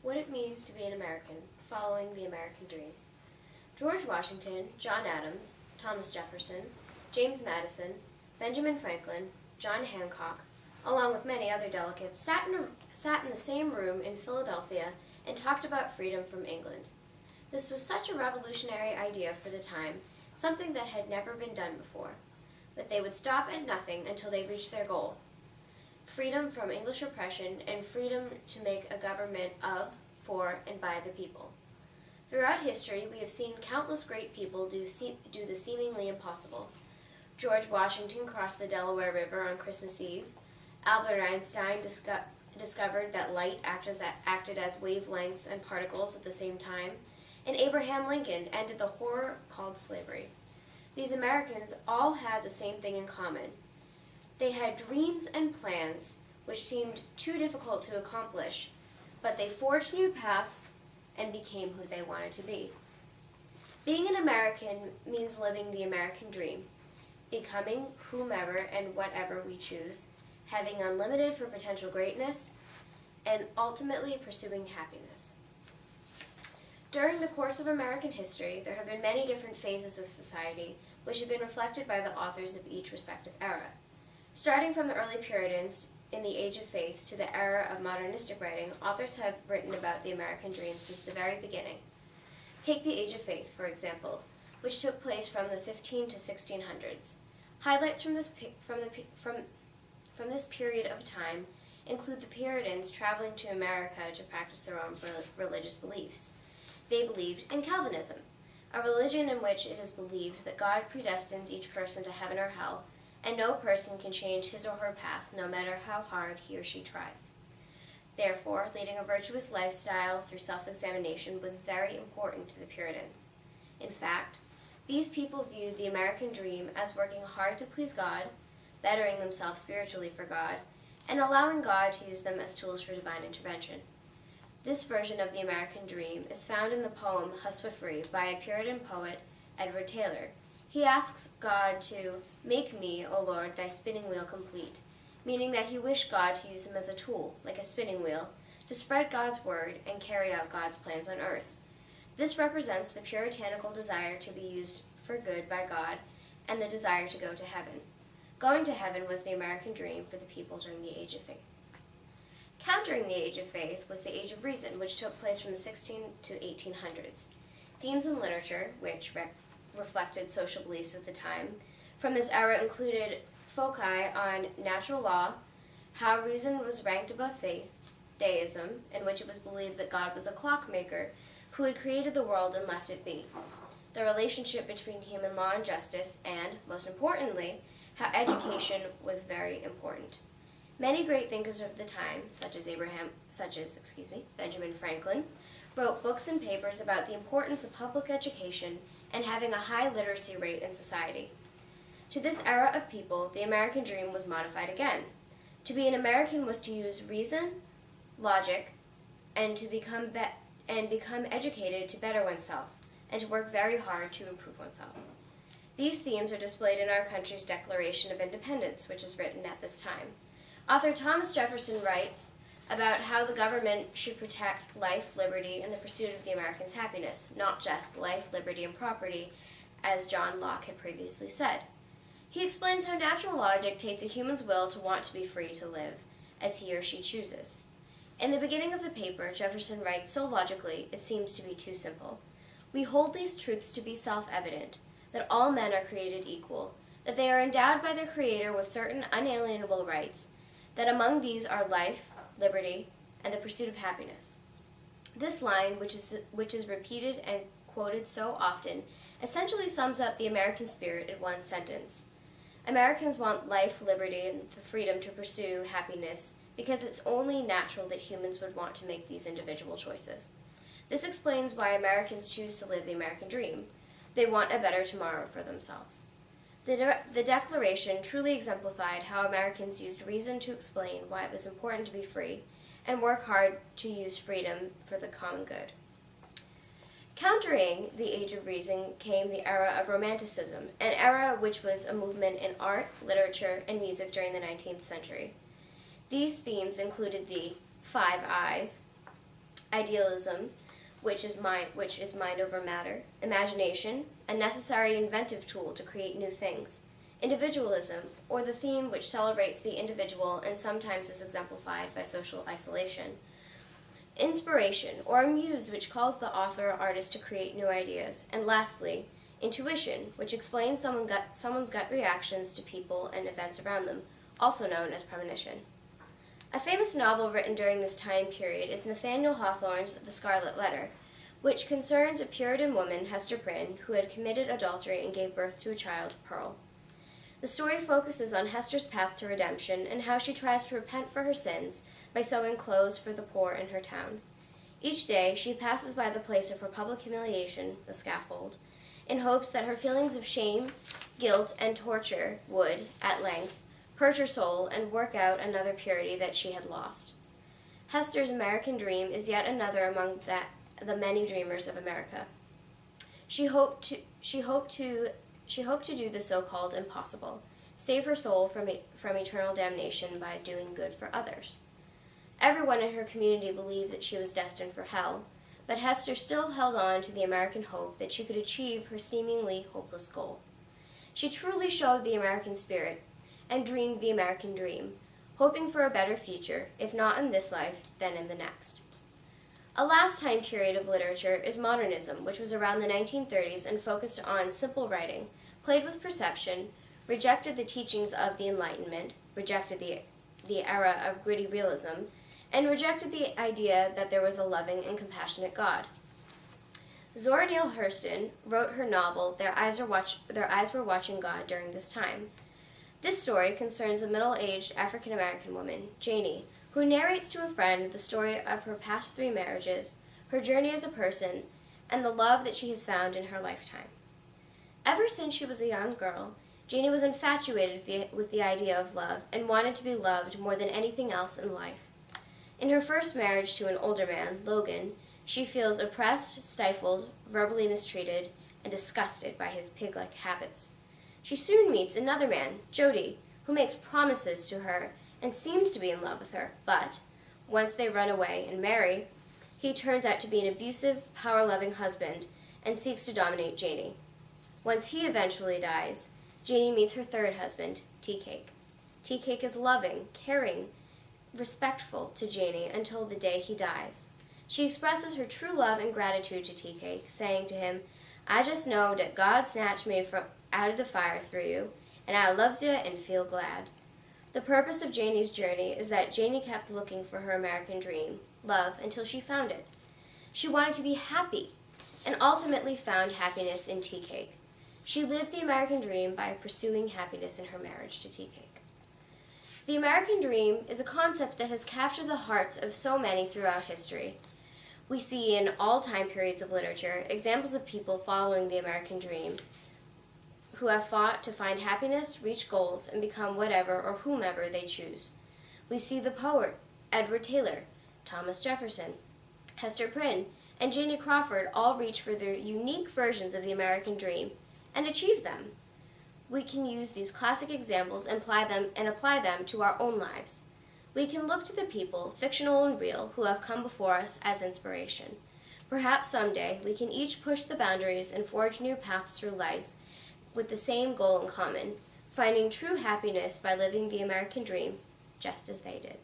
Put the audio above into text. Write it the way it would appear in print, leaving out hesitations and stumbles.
What it means to be an American, following the American dream. George Washington, John Adams, Thomas Jefferson, James Madison, Benjamin Franklin, John Hancock, along with many other delegates, sat in the same room in Philadelphia and talked about freedom from England. This was such a revolutionary idea for the time, something that had never been done before, that they would stop at nothing until they reached their goal: freedom from English oppression and freedom to make a government of, for, and by the people. Throughout history, we have seen countless great people do the seemingly impossible. George Washington crossed the Delaware River on Christmas Eve. Albert Einstein discovered that light acted as wavelengths and particles at the same time. And Abraham Lincoln ended the horror called slavery. These Americans all had the same thing in common. They had dreams and plans which seemed too difficult to accomplish, but they forged new paths and became who they wanted to be. Being an American means living the American dream, becoming whomever and whatever we choose, having unlimited for potential greatness, and ultimately pursuing happiness. During the course of American history, there have been many different phases of society which have been reflected by the authors of each respective era. Starting from the early Puritans in the Age of Faith to the era of modernistic writing, authors have written about the American dream since the very beginning. Take the Age of Faith, for example, which took place from the 15 to 1600s. Highlights from this period of time include the Puritans traveling to America to practice their own religious beliefs. They believed in Calvinism, a religion in which it is believed that God predestines each person to heaven or hell, and no person can change his or her path no matter how hard he or she tries. Therefore, leading a virtuous lifestyle through self-examination was very important to the Puritans. In fact, these people viewed the American dream as working hard to please God, bettering themselves spiritually for God, and allowing God to use them as tools for divine intervention. This version of the American dream is found in the poem Huswifery by a Puritan poet, Edward Taylor. He asks God to make me, O Lord, thy spinning wheel complete, meaning that he wished God to use him as a tool, like a spinning wheel, to spread God's word and carry out God's plans on earth. This represents the puritanical desire to be used for good by God and the desire to go to heaven. Going to heaven was the American dream for the people during the Age of Faith. Countering the Age of Faith was the Age of Reason, which took place from the 1600s to 1800s. Themes in literature, which reflected social beliefs of the time, from this era included foci on natural law, how reason was ranked above faith, deism, in which it was believed that God was a clockmaker who had created the world and left it be, the relationship between human law and justice, and, most importantly, how education was very important. Many great thinkers of the time, such as Benjamin Franklin, wrote books and papers about the importance of public education and having a high literacy rate in society. To this era of people, the American dream was modified again. To be an American was to use reason, logic, and to become educated to better oneself, and to work very hard to improve oneself. These themes are displayed in our country's Declaration of Independence, which was written at this time. Author Thomas Jefferson writes about how the government should protect life, liberty, and the pursuit of the Americans' happiness, not just life, liberty, and property, as John Locke had previously said. He explains how natural law dictates a human's will to want to be free to live, as he or she chooses. In the beginning of the paper, Jefferson writes so logically, it seems to be too simple. We hold these truths to be self-evident, that all men are created equal, that they are endowed by their Creator with certain unalienable rights, that among these are life, liberty, and the pursuit of happiness. This line, which is repeated and quoted so often, essentially sums up the American spirit in one sentence. Americans want life, liberty, and the freedom to pursue happiness because it's only natural that humans would want to make these individual choices. This explains why Americans choose to live the American dream. They want a better tomorrow for themselves. The Declaration truly exemplified how Americans used reason to explain why it was important to be free and work hard to use freedom for the common good. Countering the Age of Reason came the era of Romanticism, an era which was a movement in art, literature, and music during the 19th century. These themes included the 5 I's, idealism, which is mind over matter, imagination, a necessary inventive tool to create new things, individualism, or the theme which celebrates the individual and sometimes is exemplified by social isolation, inspiration, or a muse which calls the author or artist to create new ideas, and lastly, intuition, which explains someone's gut reactions to people and events around them, also known as premonition. A famous novel written during this time period is Nathaniel Hawthorne's The Scarlet Letter, which concerns a Puritan woman, Hester Prynne, who had committed adultery and gave birth to a child, Pearl. The story focuses on Hester's path to redemption and how she tries to repent for her sins by sewing clothes for the poor in her town. Each day, she passes by the place of her public humiliation, the scaffold, in hopes that her feelings of shame, guilt, and torture would, at length, purge her soul and work out another purity that she had lost. Hester's American dream is yet another among the many dreamers of America. She hoped to do the so-called impossible, save her soul from eternal damnation by doing good for others. Everyone in her community believed that she was destined for hell, but Hester still held on to the American hope that she could achieve her seemingly hopeless goal. She truly showed the American spirit and dreamed the American dream, hoping for a better future, if not in this life, then in the next. A last time period of literature is modernism, which was around the 1930s and focused on simple writing, played with perception, rejected the teachings of the Enlightenment, rejected the era of gritty realism, and rejected the idea that there was a loving and compassionate God. Zora Neale Hurston wrote her novel Their Eyes Were Watching God during this time. This story concerns a middle-aged African-American woman, Janie, who narrates to a friend the story of her past 3 marriages, her journey as a person, and the love that she has found in her lifetime. Ever since she was a young girl, Janie was infatuated with the idea of love and wanted to be loved more than anything else in life. In her first marriage to an older man, Logan, she feels oppressed, stifled, verbally mistreated, and disgusted by his pig-like habits. She soon meets another man, Jody, who makes promises to her and seems to be in love with her, but once they run away and marry, he turns out to be an abusive, power-loving husband and seeks to dominate Janie. Once he eventually dies, Janie meets her third husband, Tea-Cake. Tea-Cake is loving, caring, respectful to Janie until the day he dies. She expresses her true love and gratitude to Tea-Cake, saying to him, "I just know that God snatched me out of the fire through you, and I loves you and feel glad." The purpose of Janie's journey is that Janie kept looking for her American dream, love, until she found it. She wanted to be happy, and ultimately found happiness in Tea-Cake. She lived the American dream by pursuing happiness in her marriage to Tea-Cake. The American dream is a concept that has captured the hearts of so many throughout history. We see in all time periods of literature examples of people following the American dream who have fought to find happiness, reach goals, and become whatever or whomever they choose. We see the poet Edward Taylor, Thomas Jefferson, Hester Prynne, and Janie Crawford all reach for their unique versions of the American dream and achieve them. We can use these classic examples and apply them to our own lives. We can look to the people, fictional and real, who have come before us as inspiration. Perhaps someday we can each push the boundaries and forge new paths through life with the same goal in common, finding true happiness by living the American dream just as they did.